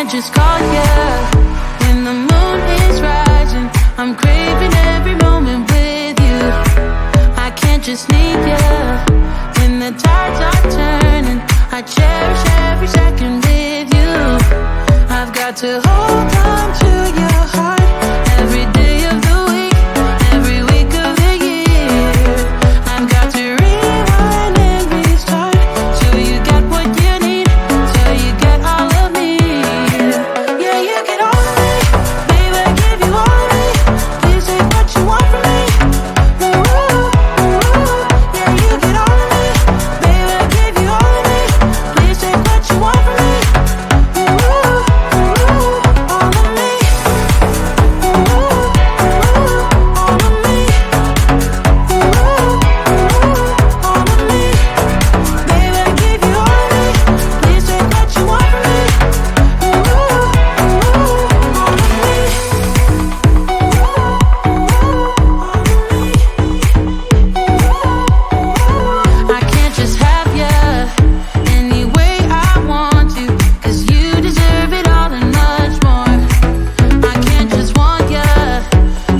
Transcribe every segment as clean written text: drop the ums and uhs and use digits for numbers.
Just call you when the moon is rising. I'm craving every moment with you. I can't just need you when the tides are turning. I cherish every second with you. I've got to hold on to your heart every day of the week, every week of the year. I've got to rewind and restart till you get what you need, till you get all of me. Yeah, you get all of me, baby, I give you all of me. Please take what you want from me. Ooh, ooh, yeah, you get all of me, baby, I give you all of me. Please take what you want from me. Ooh, ooh, all of me. Ooh, ooh, all of me. Ooh, ooh, all of me. Baby, I give you all of me. Please take what you want from me. Ooh, ooh, all of me. I can't just have you any way I want to, 'cause you deserve it all and much more. I can't just want you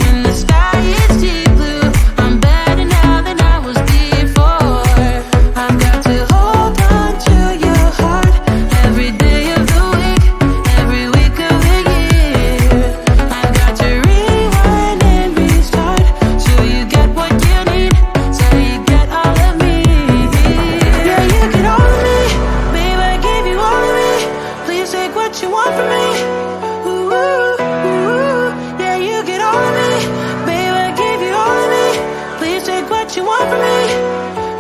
when the sky is deep blue. I'm better now than I was before. I've got to hold on to your heart every day of the week, every week of the year. I've got to rewind and restart till you get what you need, till you get all of me. Yeah, you get all of me, baby, I give you all of me. Please take what you want from me. Ooh, ooh, yeah, you get all of me, baby, I give you all of me. Please take what you want from me.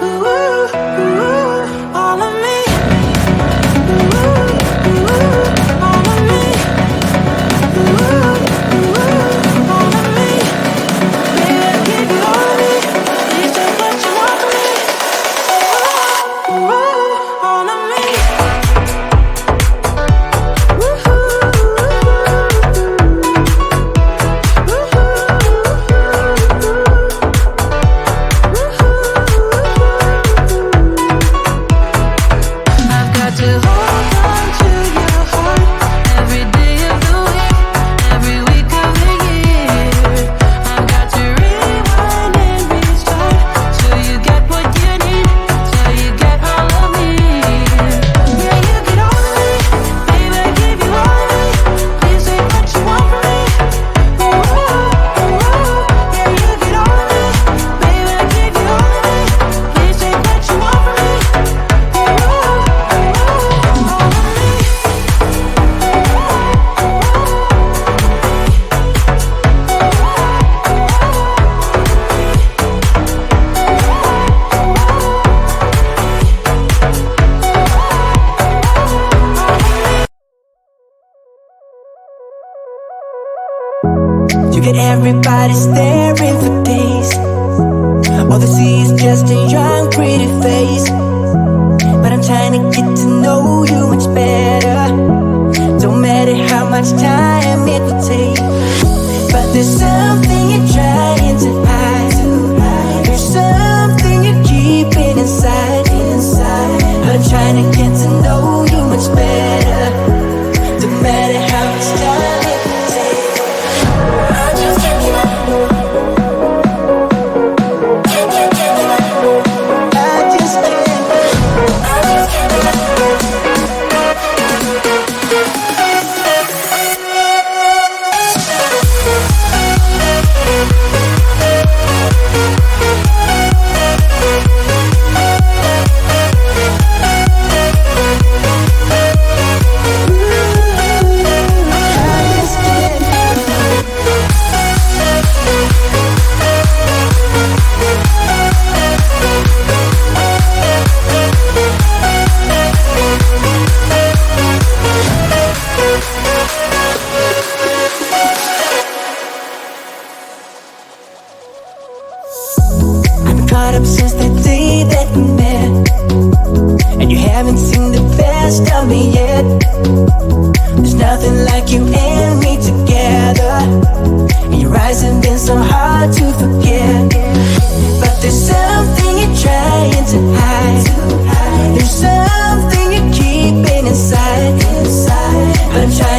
Ooh, ooh, all of me. Ooh, ooh, all of me. Ooh, ooh, all of me. Baby, I give you all of me. Please take what you want from me. Ooh, all of me. I've got to hold on to your heart every day of the week, every week of the year. I've got to rewind and restart till you get what you need, till you get all of me. Yeah, you get all of me, baby, I give you all of me. Please take what you want from me. Ooh, yeah, you get all of me, baby, I give you all of me. Please take what you want from me. Ooh, all of me. You get everybody staring for days. All they see is just a young, pretty face. But I'm trying to get to know you much better. Don't matter how much time it will take. But there's something you're trying to hide. There's something you're keeping inside. But I'm trying to get to know you much better. Don't matter how much time it will take. I just can't give up. I just can't.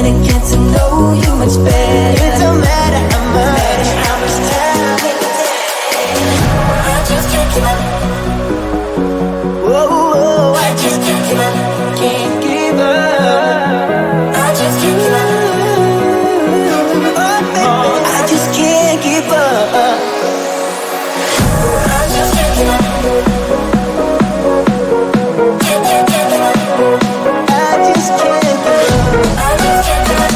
trying to get to know you much better. It don't matter how much time it takes. I just can't give up. Whoa, I just can't give up. Can't give up. I just can't give up. Oh, baby, I just can't give up. I just can't give up. Can't give up. I just can't give up. I just can't give up.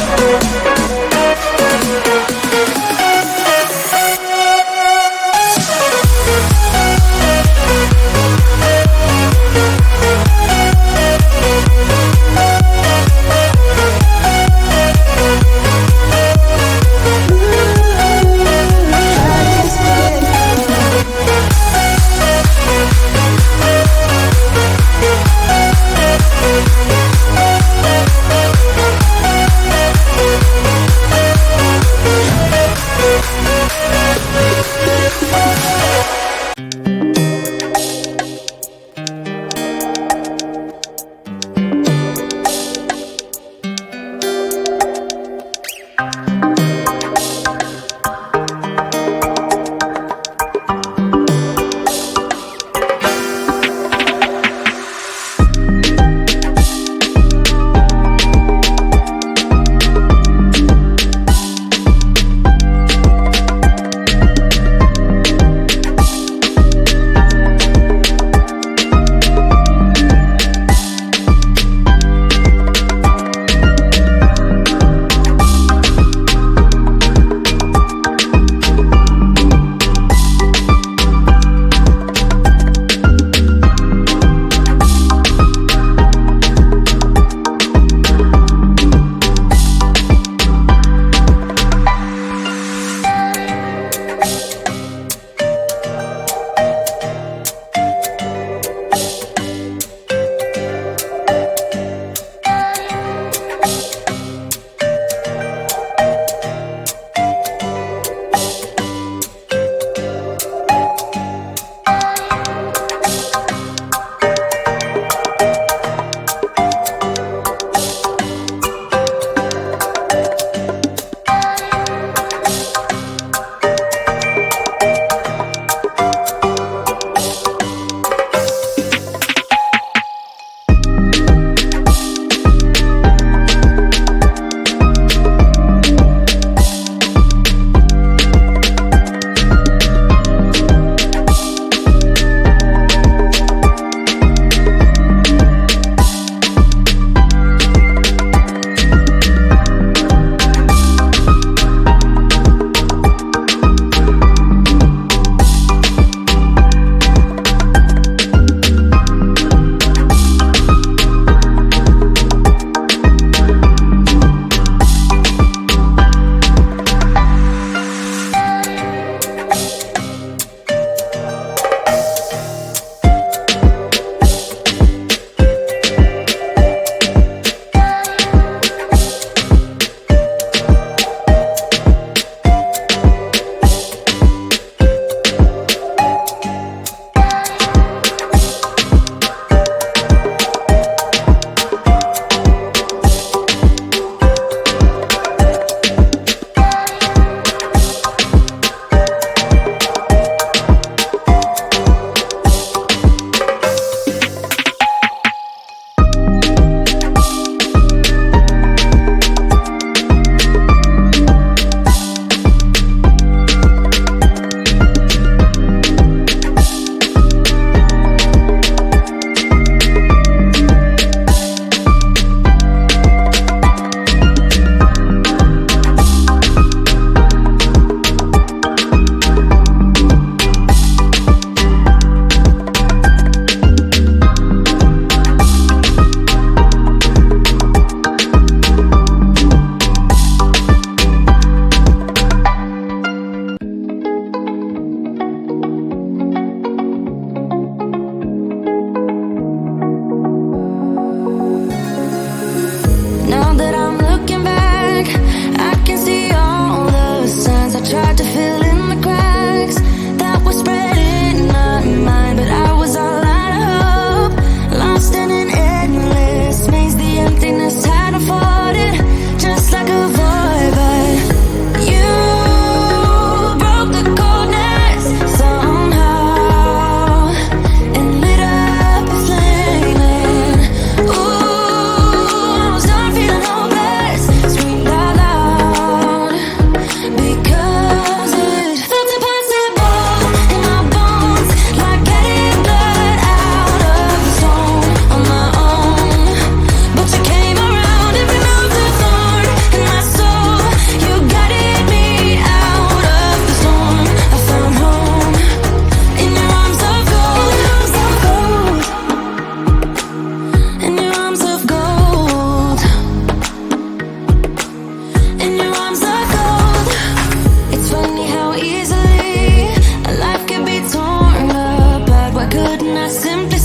And I simply